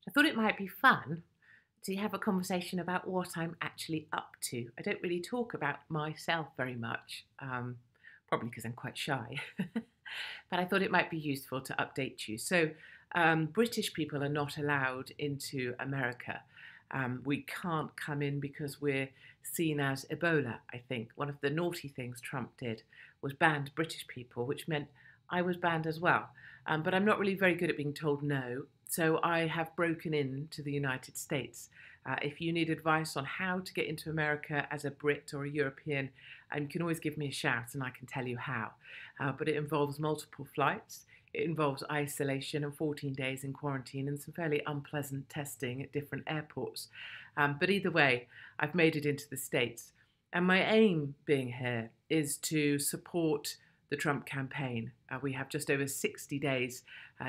I thought it might be fun to have a conversation about what I'm actually up to. I don't really talk about myself very much, probably because I'm quite shy, but I thought it might be useful to update you. British people are not allowed into America. We can't come in because we're seen as Ebola, I think. One of the naughty things Trump did was banned British people, which meant I was banned as well. But I'm not really very good at being told no, so I have broken into the United States. If you need advice on how to get into America as a Brit or a European, you can always give me a shout and I can tell you how. But it involves multiple flights. It involves isolation and 14 days in quarantine and some fairly unpleasant testing at different airports. But either way, I've made it into the States. And my aim being here is to support the Trump campaign. We have just over 60 days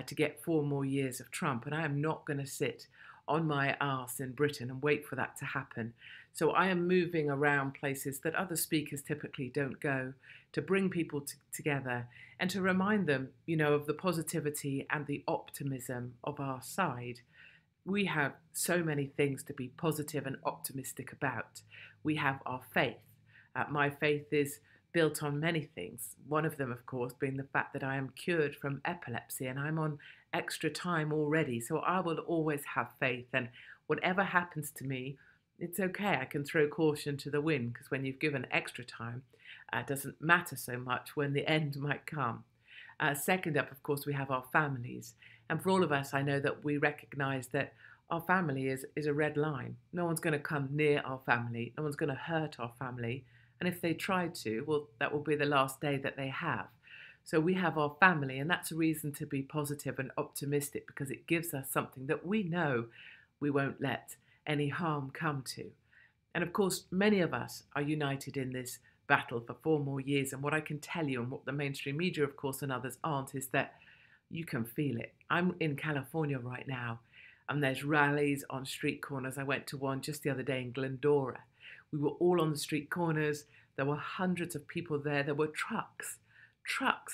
to get 4 more years of Trump, and I am not going to sit on my arse in Britain and wait for that to happen. So I am moving around places that other speakers typically don't go to bring people together and to remind them, of the positivity and the optimism of our side. We have so many things to be positive and optimistic about. We have our faith. My faith is built on many things. One of them, of course, being the fact that I am cured from epilepsy and I'm on extra time already. So I will always have faith, and whatever happens to me, it's okay. I can throw caution to the wind because when you've given extra time, it doesn't matter so much when the end might come. Second up, of course, we have our families. And for all of us, I know that we recognise that our family is a red line. No one's going to come near our family. No one's going to hurt our family. And if they try to, well, that will be the last day that they have. So we have our family, and that's a reason to be positive and optimistic because it gives us something that we know we won't let any harm come to. And of course, many of us are united in this battle for 4 more years. And what I can tell you, and what the mainstream media, of course, and others aren't, is that you can feel it. I'm in California right now, and there's rallies on street corners. I went to one just the other day in Glendora. We were all on the street corners. There were hundreds of people there. There were trucks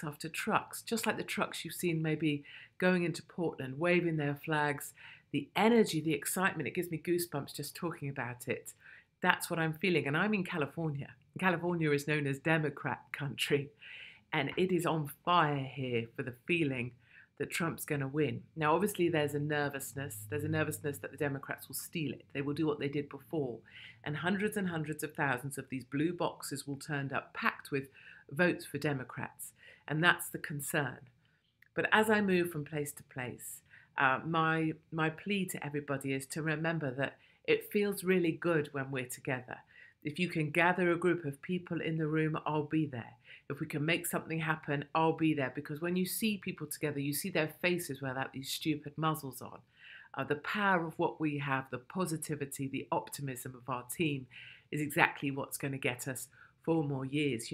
after trucks, just like the trucks you've seen maybe going into Portland, waving their flags. The energy, the excitement, it gives me goosebumps just talking about it. That's what I'm feeling. And I'm in California. California is known as Democrat country. And it is on fire here for the feeling that Trump's going to win. Now, obviously, there's a nervousness. There's a nervousness that the Democrats will steal it. They will do what they did before. And hundreds of thousands of these blue boxes will turn up packed with votes for Democrats. And that's the concern. But as I move from place to place, my plea to everybody is to remember that it feels really good when we're together. If you can gather a group of people in the room, I'll be there. If we can make something happen, I'll be there. Because when you see people together, you see their faces without these stupid muzzles on. The power of what we have, the positivity, the optimism of our team is exactly what's going to get us 4 more years.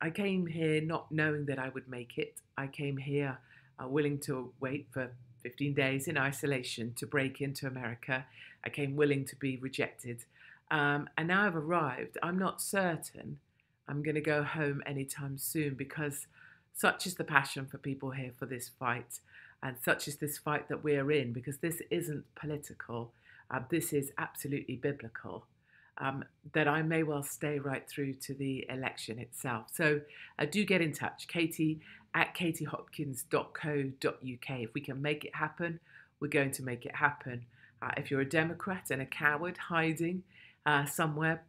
I came here not knowing that I would make it. I came here willing to wait for 15 days in isolation to break into America. I came willing to be rejected. And now I've arrived. I'm not certain I'm going to go home anytime soon because such is the passion for people here for this fight, and such is this fight that we're in, because this isn't political. This is absolutely biblical. That I may well stay right through to the election itself. So do get in touch, Katie at katiehopkins.co.uk. If we can make it happen, we're going to make it happen. If you're a Democrat and a coward hiding somewhere,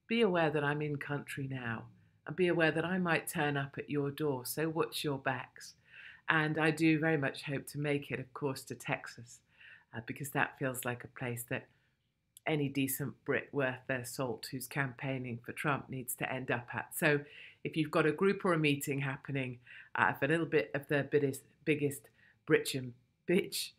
be aware that I'm in country now, and be aware that I might turn up at your door. So watch your backs. And I do very much hope to make it, of course, to Texas, because that feels like a place that any decent Brit worth their salt who's campaigning for Trump needs to end up at. So if you've got a group or a meeting happening, if a little bit of the biggest bitch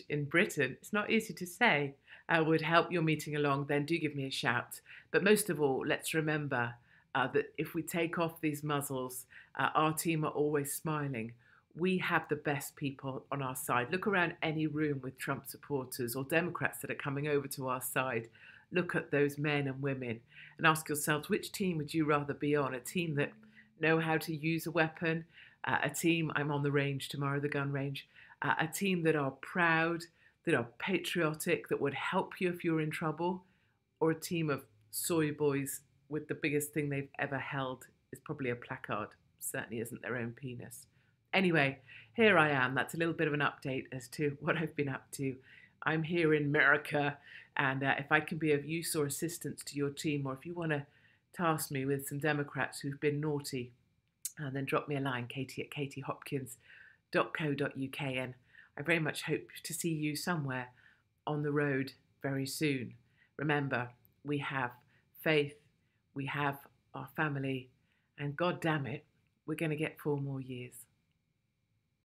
in Britain, it's not easy to say, would help your meeting along, then do give me a shout. But most of all, let's remember that if we take off these muzzles, our team are always smiling. We have the best people on our side. Look around any room with Trump supporters or Democrats that are coming over to our side. Look at those men and women and ask yourselves, which team would you rather be on? A team that know how to use a weapon, a team, I'm on the range tomorrow, the gun range, a team that are proud, that are patriotic, that would help you if you're in trouble, or a team of soy boys with the biggest thing they've ever held is probably a placard, certainly isn't their own penis. Anyway, here I am. That's a little bit of an update as to what I've been up to. I'm here in Merica, and if I can be of use or assistance to your team, or if you want to task me with some Democrats who've been naughty, then drop me a line, katie@katiehopkins.co.uk, and I very much hope to see you somewhere on the road very soon. Remember, we have faith, we have our family, and God damn it, we're going to get 4 more years.